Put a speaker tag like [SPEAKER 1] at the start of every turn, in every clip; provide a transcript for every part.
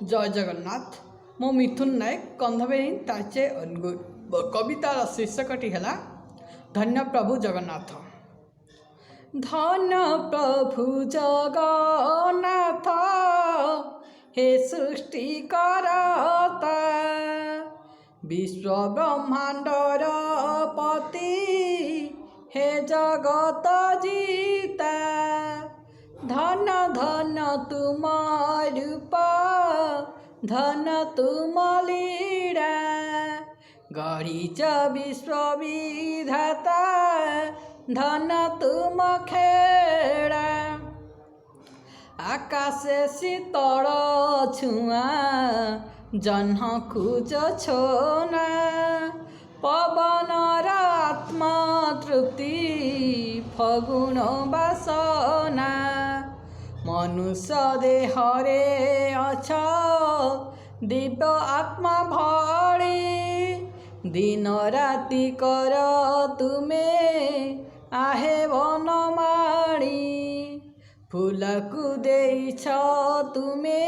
[SPEAKER 1] जय जगन्नाथ। मो मिथुन नायक कंधबेरी ताचे अनुगुण कवितार शीर्षकटी है धन्य प्रभु जगन्नाथ। धन्य प्रभु जगन्नाथ हे सृष्टि करता, विश्व ब्रह्मांडर पति हे जगत जीता। धन धन तुम रूप, धन तुम लीला, गणित विश्व विधाता, धन तुम खेड़ा। आकाश शीतल छुआ, जन्ह खुज छोना, पवन आत्मा तृप्ति, फगुण बासना। मनुष्य देहरे अछ दिव्य आत्मा भरी, दिन राति कर तुमे आहे वनमाणी। फूल को देइछ तुमे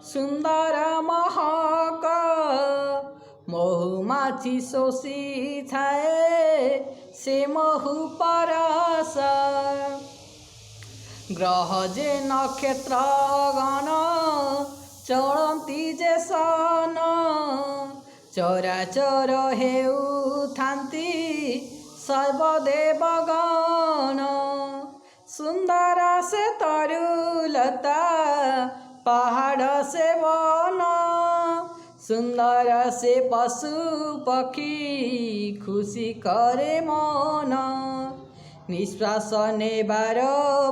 [SPEAKER 1] सुंदर महक, महुमाछी शोषी थाए से महु परस। ग्रह जे नक्षत्र गण चलती जे सन, चराचर हेउथांती सर्वदेवगण। सुंदर से तरुलता पहाड़ से वन, सुंदर से पशु पक्षी खुशी करे मन। निश्वास नेबार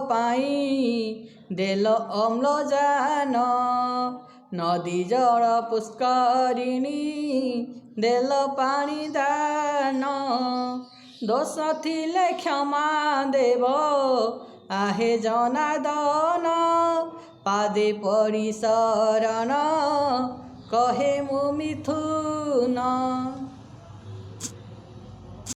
[SPEAKER 1] पाई देल अम्लजान, नदी जल पुष्करिणी देल पानी दान। दोष थिले क्षमा देव आहे जनार्दन, पादे पड़ी शरण कहे मु मिथुन।